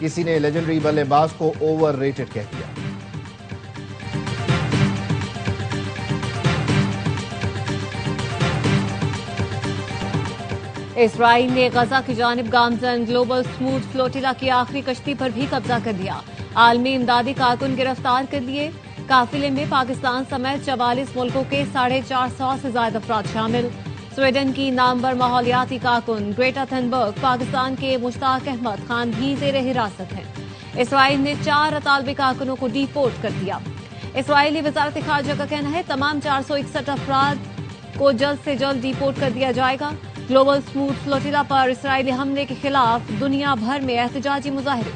کسی نے لیجنڈری بلے باز کو اوور ریٹڈ کہہ دیا۔ اسرائیل نے غزہ کی جانب گامزن گلوبل سموتھ فلوٹیلا کی آخری کشتی پر بھی قبضہ کر لیا۔ عالمی امدادی کارکن گرفتار کر لیے۔ قافلے میں پاکستان سمیت 44 ملکوں کے 450 سے زائد افراد شامل۔ سویڈن کی نامور ماحولیاتی کارکن گریٹا تھنبرگ پاکستان کے مشتاق احمد خان بھی زیر حراست ہیں۔ اسرائیل نے 4 اطالوی کارکنوں کو ڈی پورٹ کر دیا۔ اسرائیلی وزارت خارجہ کا کہنا ہے تمام 461 افراد کو جلد سے جلد ڈی پورٹ کر دیا جائے گا۔ گلوبل سموتھ فلوٹیلا پر اسرائیلی حملے کے خلاف دنیا بھر میں احتجاجی مظاہرے۔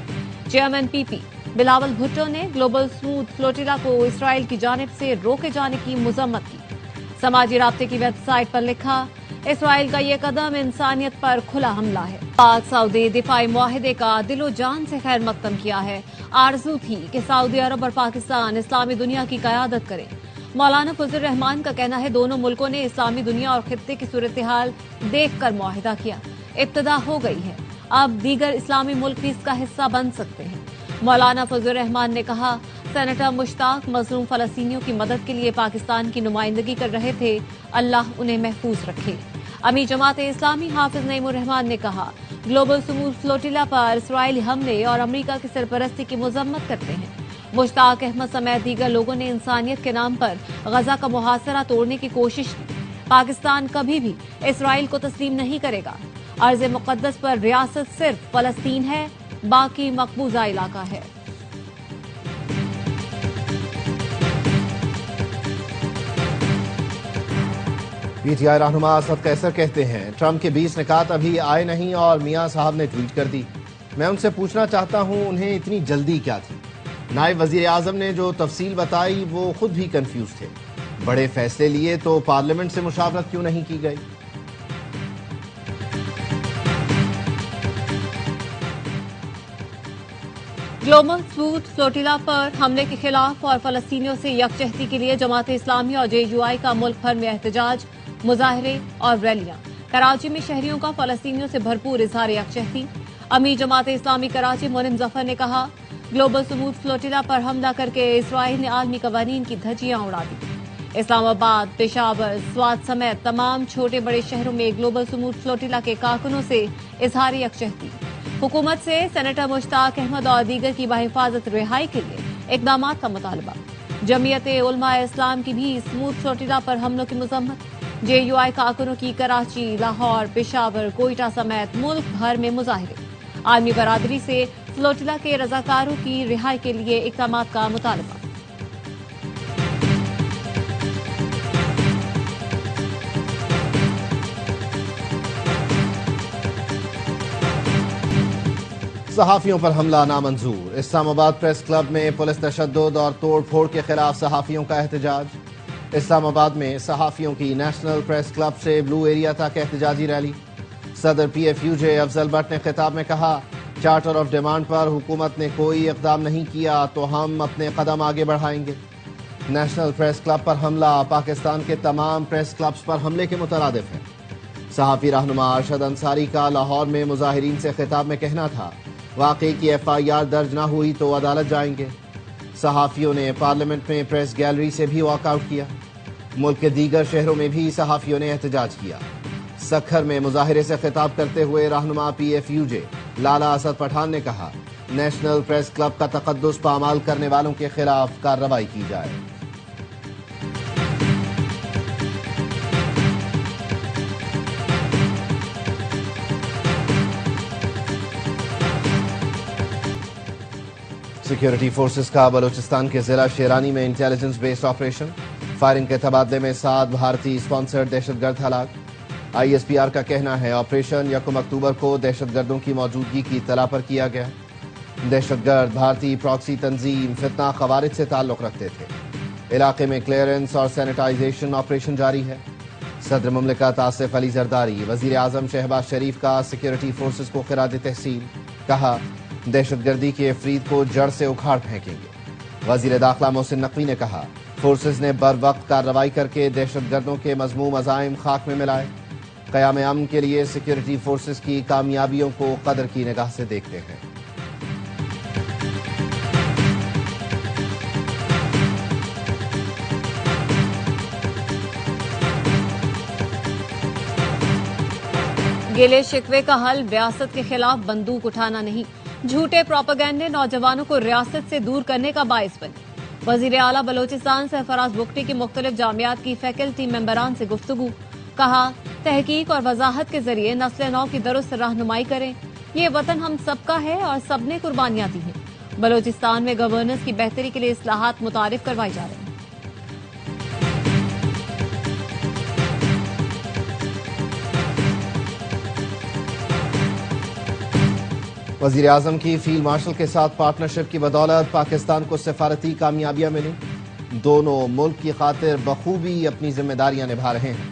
چیئرمین پی پی بلاول بھٹو نے گلوبل سموتھ فلوٹیلا کو اسرائیل کی جانب سے روکے جانے کی مذمت کی۔ سماجی رابطے کی ویب سائٹ پر لکھا، اسرائیل کا یہ قدم انسانیت پر کھلا حملہ ہے۔ پاک سعودی دفاعی معاہدے کا دل و جان سے خیر مقدم کیا ہے۔ آرزو تھی کہ سعودی عرب اور پاکستان اسلامی دنیا کی قیادت کرے۔ مولانا فضل الرحمان کا کہنا ہے دونوں ملکوں نے اسلامی دنیا اور خطے کی صورتحال دیکھ کر معاہدہ کیا۔ ابتدا ہو گئی ہے، اب دیگر اسلامی ملک بھی اس کا حصہ بن سکتے ہیں۔ مولانا فضل الرحمان نے کہا، سینیٹر مشتاق مظلوم فلسطینیوں کی مدد کے لیے پاکستان کی نمائندگی کر رہے تھے، اللہ انہیں محفوظ رکھے۔ امیر جماعت اسلامی حافظ نعیم الرحمان نے کہا، گلوبل سموتھ فلوٹیلا پر اسرائیلی حملے اور امریکہ کی سرپرستی کی مذمت کرتے ہیں۔ مشتاق احمد سمیت دیگر لوگوں نے انسانیت کے نام پر غزہ کا محاصرہ توڑنے کی کوشش کی۔ پاکستان کبھی بھی اسرائیل کو تسلیم نہیں کرے گا۔ ارض مقدس پر ریاست صرف فلسطین ہے، باقی مقبوضہ علاقہ ہے۔ پی ٹی آئی رہنما اسد قیصر کہتے ہیں ٹرمپ کے 20 نکات ابھی آئے نہیں اور میاں صاحب نے ٹویٹ کر دی۔ میں ان سے پوچھنا چاہتا ہوں انہیں اتنی جلدی کیا تھی؟ نائب وزیر اعظم نے جو تفصیل بتائی وہ خود بھی کنفیوز تھے۔ بڑے فیصلے لیے تو پارلیمنٹ سے مشاورت کیوں نہیں کی گئی؟ گلوبل سموتھ فلوٹیلا پر حملے کے خلاف اور فلسطینیوں سے یکجہتی کے لیے جماعت اسلامی اور جے یو آئی کا ملک بھر میں احتجاج، مظاہرے اور ریلیاں۔ کراچی میں شہریوں کا فلسطینیوں سے بھرپور اظہار یکجہتی۔ امیر جماعت اسلامی کراچی منم ظفر نے کہا، گلوبل سموتھ فلوٹیلا پر حملہ کر کے اسرائیل نے عالمی قوانین کی دھجیاں اڑا دی۔ اسلام آباد، پشاور، سوات سمیت تمام چھوٹے بڑے شہروں میں گلوبل سموتھ فلوٹیلا کے کارکنوں سے اظہار یکجہتی۔ حکومت سے سینیٹر مشتاق احمد اور دیگر کی بحفاظت رہائی کے لیے اقدامات کا مطالبہ۔ جمعیت علماء اسلام کی بھی سموتھ فلوٹیلا پر حملوں کی مذمت۔ جے یو آئی کارکنوں کی کراچی، لاہور، پشاور، کوئٹہ سمیت ملک بھر میں مظاہرے۔ عالمی برادری سے فلوٹیلا کے رضاکاروں کی رہائی کے لیے اقدامات کا مطالبہ۔ صحافیوں پر حملہ نامنظور۔ اسلام آباد پریس کلب میں پولیس تشدد اور توڑ پھوڑ کے خلاف صحافیوں کا احتجاج۔ اسلام آباد میں صحافیوں کی نیشنل پریس کلب سے بلو ایریا تک احتجاجی ریلی۔ صدر P if you J Afzal but نے خطاب میں کہا، چارٹر آف ڈیمانڈ پر حکومت نے کوئی اقدام نہیں کیا تو ہم اپنے قدم آگے بڑھائیں گے۔ نیشنل پریس کلب پر حملہ پاکستان کے تمام پریس کلبز پر حملے کے مترادف ہے۔ صحافی رہنما ارشد انصاری کا لاہور میں مظاہرین سے خطاب میں کہنا تھا، واقعے کی ایف آئی آر درج نہ ہوئی تو عدالت جائیں گے۔ صحافیوں نے پارلیمنٹ میں پریس گیلری سے بھی واک آؤٹ کیا۔ ملک کے دیگر شہروں میں بھی صحافیوں نے احتجاج کیا۔ سکھر میں مظاہرے سے خطاب کرتے ہوئے رہنما پی ایف یو جے لالا اسد پٹھان نے کہا، نیشنل پریس کلب کا تقدس پامال کرنے والوں کے خلاف کارروائی کی جائے۔ سیکیورٹی فورسز کا بلوچستان کے ضلع شیرانی میں انٹیلیجنس بیسڈ آپریشن۔ فائرنگ کے تبادلے میں 7 بھارتی اسپانسرڈ دہشت گرد ہلاک۔ آئی ایس پی آر کا کہنا ہے آپریشن 1 اکتوبر کو دہشت گردوں کی موجودگی کی اطلاع پر کیا گیا۔ دہشت گرد بھارتی پراکسی تنظیم فتنہ خوارج سے تعلق رکھتے تھے۔ علاقے میں کلیئرنس اور سینیٹائزیشن آپریشن جاری ہے۔ صدر مملکت آصف علی زرداری وزیر اعظم شہباز شریف کا سیکیورٹی فورسز کو خراج تحسین، کہا دہشت گردی کے افرید کو جڑ سے اکھاڑ پھینکیں گے۔ وزیر داخلہ محسن نقوی نے کہا فورسز نے بر وقت کارروائی کر کے دہشت گردوں کے مذموم عزائم خاک میں ملائے۔ قیام امن کے لیے سیکیورٹی فورسز کی کامیابیوں کو قدر کی نگاہ سے دیکھتے ہیں۔ گلے شکوے کا حل ریاست کے خلاف بندوق اٹھانا نہیں، جھوٹے پروپیگنڈے نوجوانوں کو ریاست سے دور کرنے کا باعث بنے۔ وزیر اعلیٰ بلوچستان سرفراز بگٹی کی مختلف جامعات کی فیکلٹی ممبران سے گفتگو، کہا تحقیق اور وضاحت کے ذریعے نسل نو کی درست رہنمائی کریں، یہ وطن ہم سب کا ہے اور سب نے قربانیاں دی ہیں۔ بلوچستان میں گورننس کی بہتری کے لیے اصلاحات متعارف کروائی جا رہی ہیں۔ وزیر اعظم کی فیلڈ مارشل کے ساتھ پارٹنرشپ کی بدولت پاکستان کو سفارتی کامیابیاں ملی، دونوں ملک کی خاطر بخوبی اپنی ذمہ داریاں نبھا رہے ہیں۔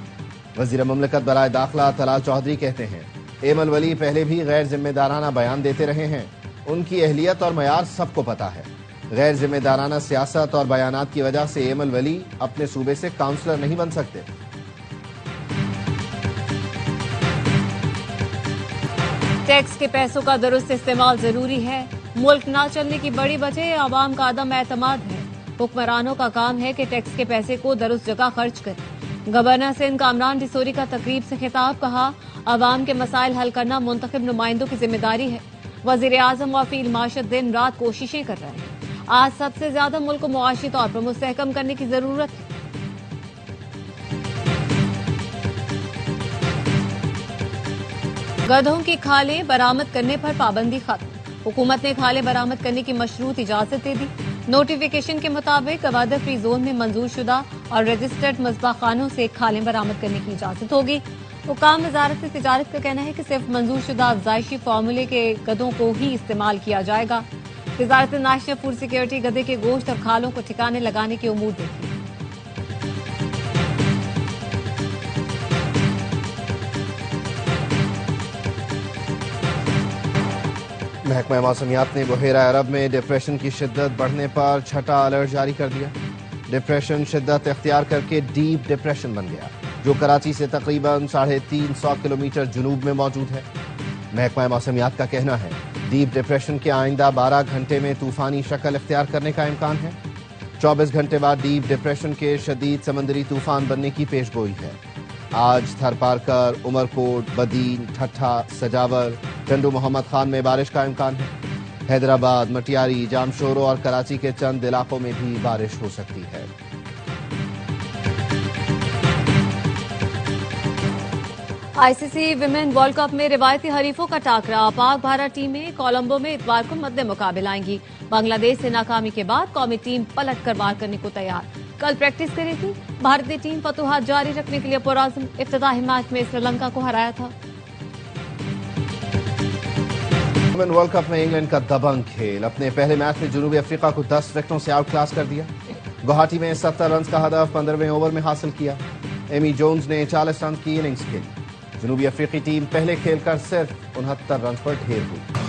وزیر مملکت برائے داخلہ طلال چودھری کہتے ہیں ایمل ولی پہلے بھی غیر ذمہ دارانہ بیان دیتے رہے ہیں، ان کی اہلیت اور معیار سب کو پتہ ہے۔ غیر ذمہ دارانہ سیاست اور بیانات کی وجہ سے ایمل ولی اپنے صوبے سے کاؤنسلر نہیں بن سکتے۔ ٹیکس کے پیسوں کا درست استعمال ضروری ہے، ملک نہ چلنے کی بڑی وجہ عوام کا عدم اعتماد ہے۔ حکمرانوں کا کام ہے کہ ٹیکس کے پیسے کو درست جگہ خرچ کریں۔ گورنر سندھ کامران ڈسوری کا تقریب سے خطاب، کہا عوام کے مسائل حل کرنا منتخب نمائندوں کی ذمہ داری ہے۔ وزیر اعظم و فیلڈ مارشل دن رات کوششیں کر رہے ہیں، آج سب سے زیادہ ملک کو معاشی طور پر مستحکم کرنے کی ضرورت ہے۔ گدھوں کی کھالیں برآمد کرنے پر پابندی ختم، حکومت نے کھالیں برآمد کرنے کی مشروط اجازت دے دی۔ نوٹیفیکیشن کے مطابق گوادر فری زون میں منظور شدہ اور رجسٹرڈ مذبح خانوں سے کھالیں برآمد کرنے کی اجازت ہوگی۔ حکام وزارت تجارت کا کہنا ہے کہ صرف منظور شدہ افزائشی فارمولے کے گدھوں کو ہی استعمال کیا جائے گا۔ وزارت نیشنل فوڈ سیکیورٹی گدھے کے گوشت اور کھالوں کو ٹھکانے لگانے کے امور دیکھی۔ محکمہ موسمیات نے بحیرہ عرب میں ڈپریشن کی شدت بڑھنے پر چھٹا الرٹ جاری کر دیا۔ ڈپریشن شدت اختیار کر کے ڈیپ ڈپریشن بن گیا، جو کراچی سے تقریباً 350 کلومیٹر جنوب میں موجود ہے۔ محکمہ موسمیات کا کہنا ہے ڈیپ ڈپریشن کے آئندہ 12 گھنٹے میں طوفانی شکل اختیار کرنے کا امکان ہے۔ 24 گھنٹے بعد ڈیپ ڈپریشن کے شدید سمندری طوفان بننے کی پیش گوئی ہے۔ آج تھر پارکر، عمرکوٹ، بدین، ٹھٹھا، سجاور، ٹنڈو محمد خان میں بارش کا امکان ہے۔ حیدرآباد، مٹیاری، جامشورو اور کراچی کے چند علاقوں میں بھی بارش ہو سکتی ہے۔ آئی سی سی ویمن ورلڈ کپ میں روایتی حریفوں کا ٹاکرا، پاک بھارت ٹیمیں کولمبو میں اتوار کو مد مقابل آئیں گی۔ بنگلہ دیش سے ناکامی کے بعد قومی ٹیم پلٹ کر وار کرنے کو تیار، کل پریکٹس کرے تھی۔ بھارتی ٹیم فتوحات جاری رکھنے کے لیے پرعزم، افتتاحی میچ میں سری لنکا کو ہرایا تھا۔ ویمن ورلڈ کپ میں انگلینڈ کا دبنگ کھیل، اپنے پہلے میچ میں جنوبی افریقہ کو 10 وکٹوں سے آؤٹ کلاس کر دیا۔ گوہاٹی میں 70 رنز کا ہدف 15ویں اوور میں حاصل کیا۔ ایمی جونز نے 40 رنز کی اننگز کھیلی۔ جنوبی افریقی ٹیم پہلے کھیل کر صرف 69 رنز پر ڈھیر ہوئی۔